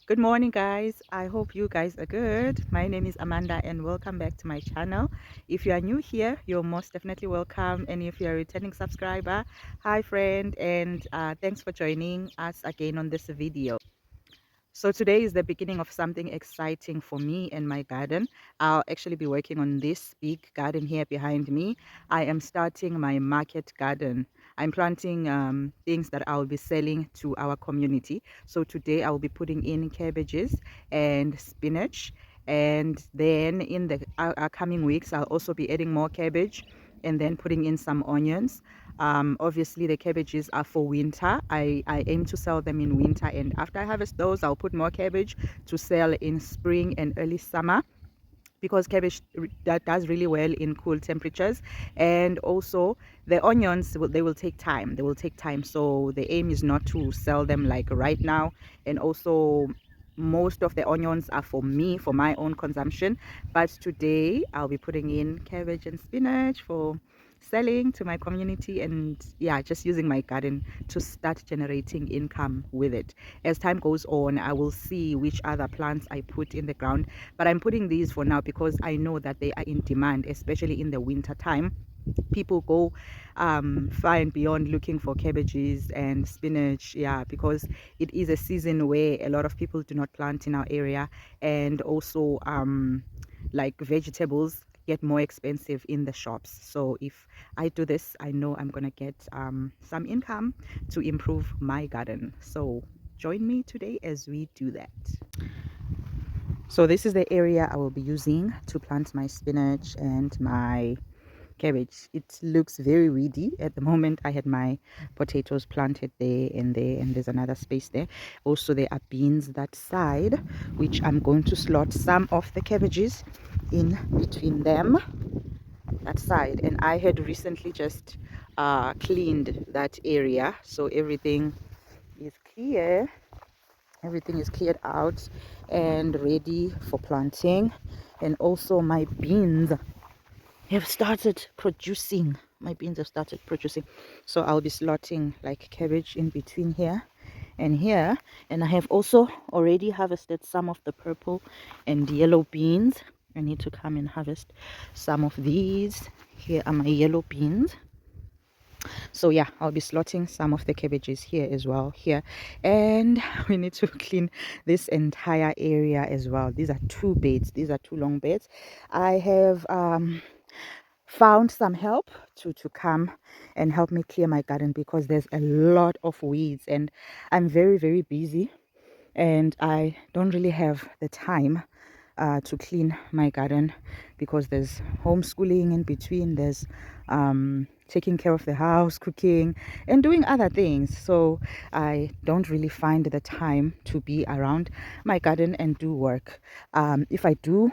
Good morning, guys. I hope you guys are good. My name is Amanda, and welcome back to my channel. If you are new here, you're most definitely welcome. And if you're a returning subscriber, hi, friend, and thanks for joining us again on this video. So today is the beginning of something exciting for me and my garden. I'll actually be working on this big garden here behind me. I am starting my market garden. I'm planting things that I'll be selling to our community. So today I will be putting in cabbages and spinach. And then in the coming weeks, I'll also be adding more cabbage and then putting in some onions. Obviously the cabbages are for winter. I aim to sell them in winter, and after I harvest those, I'll put more cabbage to sell in spring and early summer, because cabbage that does really well in cool temperatures. And also the onions they will take time. So the aim is not to sell them like right now. And also most of the onions are for me, for my own consumption, but today I'll be putting in cabbage and spinach for selling to my community, and yeah, just using my garden to start generating income with it. As time goes on, I will see which other plants I put in the ground, but I'm putting these for now because I know that they are in demand, especially in the winter time. People go far and beyond looking for cabbages and spinach, yeah, because it is a season where a lot of people do not plant in our area. And also like vegetables get more expensive in the shops. So if I do this, I know I'm gonna get some income to improve my garden. So join me today as we do that. So this is the area I will be using to plant my spinach and my cabbage. It looks very weedy at the moment. I had my potatoes planted there and there, and there's another space there. Also there are beans that side, which I'm going to slot some of the cabbages in between them, that side. And I had recently just cleaned that area, so everything is clear. Everything is cleared out and ready for planting. And also my beans have started producing. So I'll be slotting like cabbage in between here and here. And I have also already harvested some of the purple and yellow beans. I need to come and harvest some of these. Here are my yellow beans. So yeah, I'll be slotting some of the cabbages here as well, here. And we need to clean this entire area as well. These are two beds. These are two long beds. I have found some help to come and help me clear my garden, because there's a lot of weeds and I'm very busy, and I don't really have the time to clean my garden, because there's homeschooling in between, there's taking care of the house, cooking and doing other things. So I don't really find the time to be around my garden and do work. If I do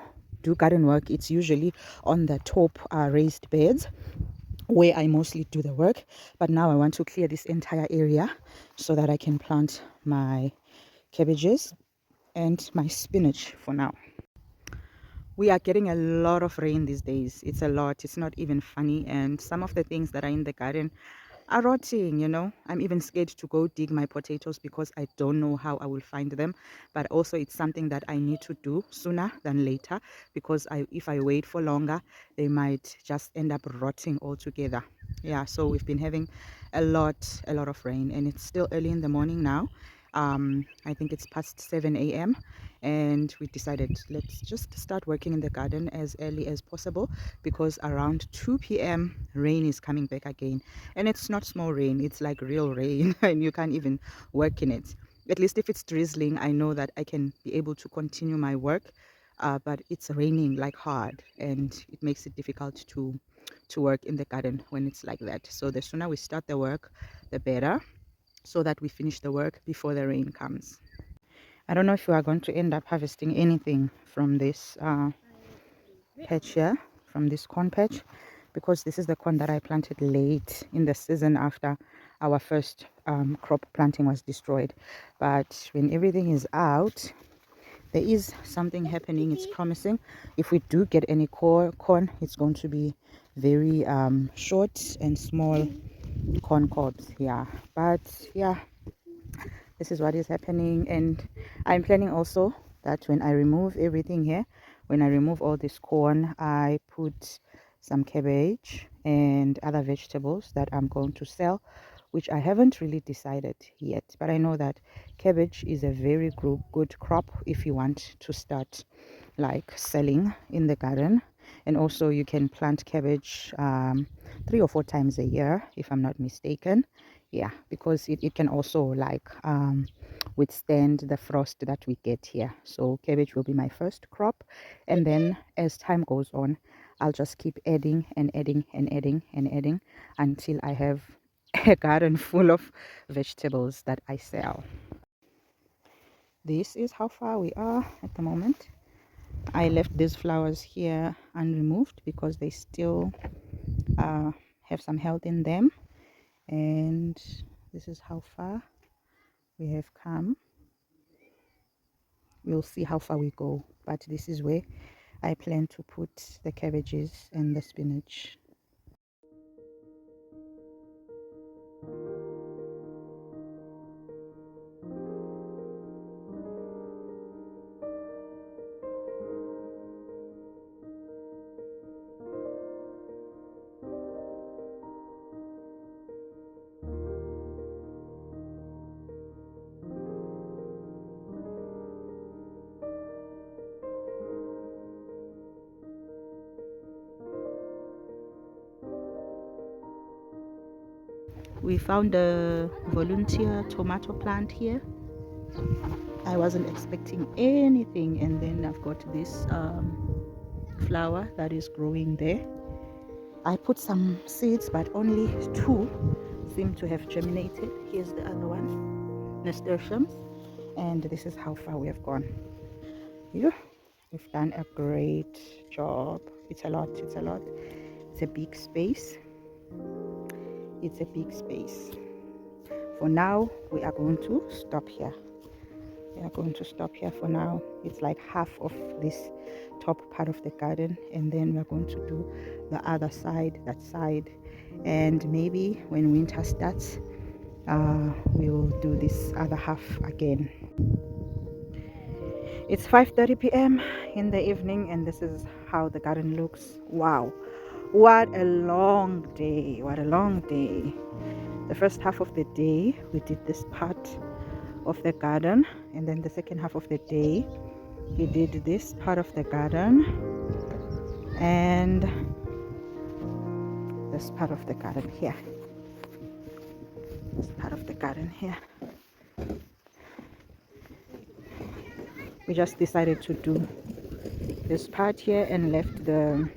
garden work, it's usually on the top raised beds where I mostly do the work. But now I want to clear this entire area so that I can plant my cabbages and my spinach for now. We are getting a lot of rain these days. It's a lot. It's not even funny. And some of the things that are in the garden are rotting, you know. I'm even scared to go dig my potatoes because I don't know how I will find them. But also it's something that I need to do sooner than later, because if I wait for longer, they might just end up rotting altogether. Yeah, so we've been having a lot of rain, and it's still early in the morning now. I think it's past 7 a.m. and we decided, let's just start working in the garden as early as possible, because around 2 p.m. rain is coming back again. And it's not small rain, it's like real rain and you can't even work in it. At least if it's drizzling, I know that I can be able to continue my work. But it's raining like hard, and it makes it difficult to work in the garden when it's like that. So the sooner we start the work, the better, so that we finish the work before the rain comes. I don't know if we are going to end up harvesting anything from this patch here, from this corn patch, because this is the corn that I planted late in the season after our first crop planting was destroyed. But when everything is out, there is something happening. It's promising. If we do get any corn, it's going to be very short and small corn cobs. Yeah, but yeah, This is what is happening. And I'm planning also that when I remove everything here, when I remove all this corn, I put some cabbage and other vegetables that I'm going to sell, which I haven't really decided yet. But I know that cabbage is a very good crop if you want to start like selling in the garden. And also you can plant cabbage 3 or 4 times a year, if I'm not mistaken. Yeah, because it can also like withstand the frost that we get here. So cabbage will be my first crop, and then as time goes on, I'll just keep adding and adding and adding and adding until I have a garden full of vegetables that I sell. This is how far we are at the moment. I left these flowers here unremoved because they still have some health in them, and this is how far we have come. We'll see how far we go, but this is where I plan to put the cabbages and the spinach. We found a volunteer tomato plant here. I wasn't expecting anything, and then I've got this flower that is growing there. I put some seeds, but only 2 seem to have germinated. Here's the other one, nasturtiums, and this is how far we have gone. Yeah, we've done a great job. It's a lot, it's a lot. It's a big space. It's a big space. For now, we are going to stop here. We are going to stop here for now. It's like half of this top part of the garden, and then we're going to do the other side, that side, and maybe when winter starts, we will do this other half again. It's 5:30 p.m. in the evening, and this is how the garden looks. Wow, what a long day! What a long day! The first half of the day we did this part of the garden, and then the second half of the day we did this part of the garden and this part of the garden here. This part of the garden here. We just decided to do this part here and left the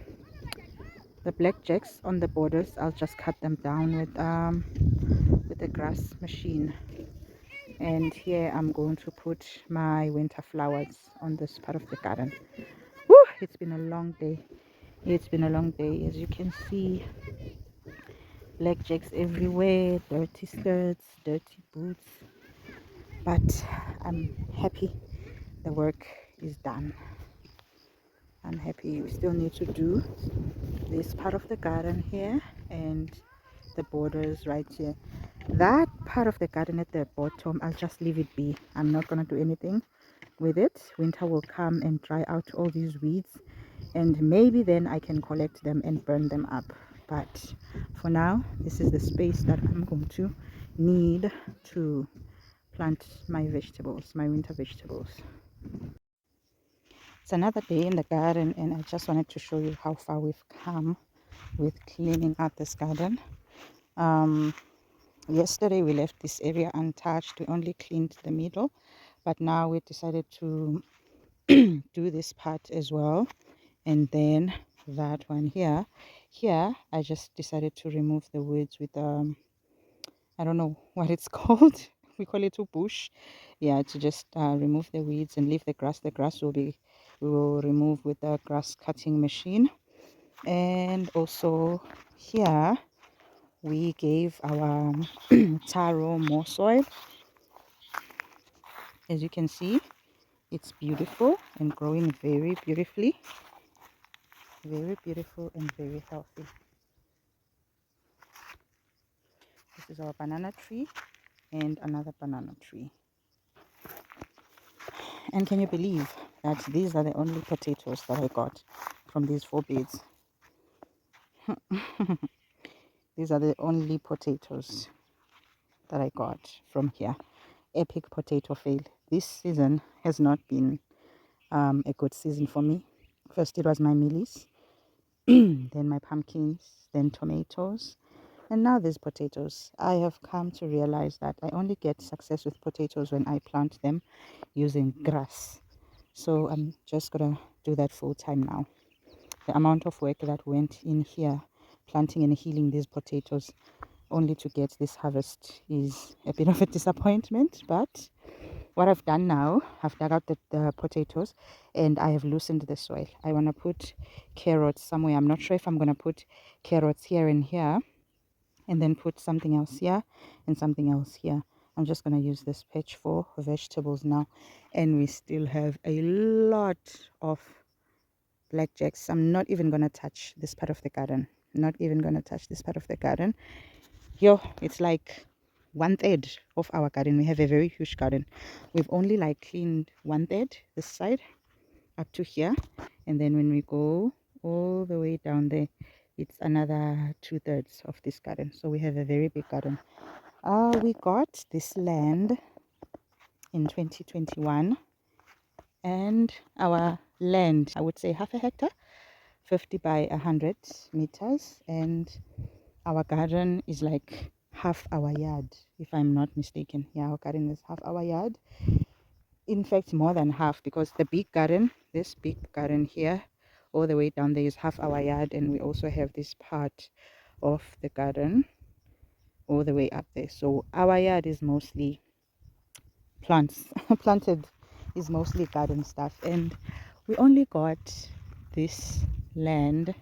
blackjacks on the borders. I'll just cut them down with the grass machine. And here I'm going to put my winter flowers on this part of the garden. Woo! It's been a long day. It's been a long day. As you can see, blackjacks everywhere, dirty skirts, dirty boots. But I'm happy the work is done. I'm happy. We still need to do this part of the garden here and the borders right here. That part of the garden at the bottom, I'll just leave it be. I'm not gonna do anything with it. Winter will come and dry out all these weeds, and maybe then I can collect them and burn them up. But for now, this is the space that I'm going to need to plant my vegetables, my winter vegetables. It's another day in the garden, and I just wanted to show you how far we've come with cleaning out this garden. Yesterday we left this area untouched. We only cleaned the middle, but now we decided to do this part as well, and then that one here. I just decided to remove the weeds with I don't know what it's called. We call it a bush. Yeah, to just remove the weeds and leave the grass. The grass we will remove with the grass cutting machine. And also here we gave our taro more soil. As you can see, it's beautiful and growing very beautifully. Very beautiful and very healthy. This is our banana tree and another banana tree. And can you believe that these are the only potatoes that I got from these 4 beds? These are the only potatoes that I got from here. Epic potato fail. This season has not been a good season for me. First it was my mealies, then my pumpkins, then tomatoes, and now these potatoes. I have come to realize that I only get success with potatoes when I plant them using grass. So I'm just gonna do that full time now. The amount of work that went in here planting and healing these potatoes only to get this harvest is a bit of a disappointment, but what I've done now, I've dug out the potatoes and I have loosened the soil. I want to put carrots somewhere. I'm not sure if I'm going to put carrots here and here and then put something else here and something else here. I'm just going to use this patch for vegetables now. And we still have a lot of blackjacks. I'm not even going to touch this part of the garden. Not even going to touch this part of the garden. Yo, it's like 1/3 of our garden. We have a very huge garden. We've only like cleaned 1/3 this side up to here, and then when we go all the way down there, it's another 2/3 of this garden. So we have a very big garden. We got this land in 2021, and our land, I would say half a hectare, 50 by 100 meters, and our garden is like half our yard, if I'm not mistaken. Yeah, our garden is half our yard. In fact, more than half, because the big garden, this big garden here, all the way down there is half our yard, and we also have this part of the garden all the way up there. So our yard is mostly plants. Planted is mostly garden stuff, and we only got this land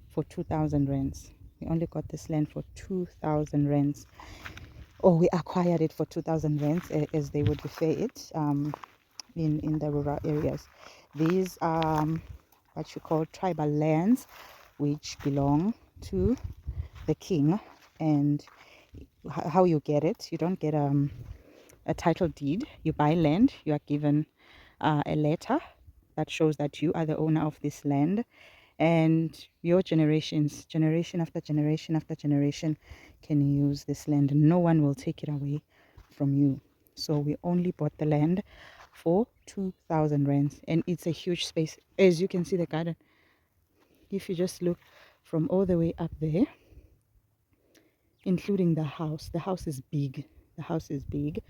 for 2,000 rands. We only got this land for 2,000 rands. Or we acquired it for 2,000 rands, as they would refer it in the rural areas. These are what you call tribal lands, which belong to the king. And how you get it, you don't get a title deed. You buy land, you are given a letter that shows that you are the owner of this land, and your generations, generation after generation after generation, can use this land. No one will take it away from you. So we only bought the land for 2,000 rands, and it's a huge space. As you can see the garden, if you just look from all the way up there, including the house is big. The house is big,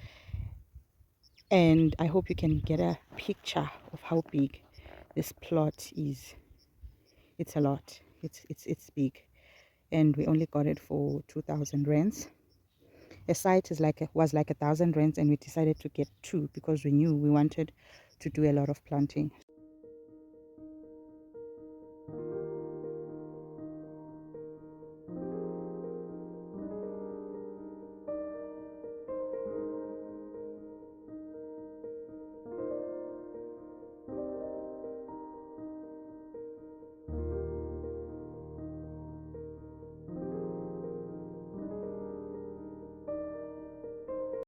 and I hope you can get a picture of how big this plot is. It's a lot. It's big, and we only got it for 2,000 rands. A site was like 1,000 rands, and we decided to get 2 because we knew we wanted to do a lot of planting.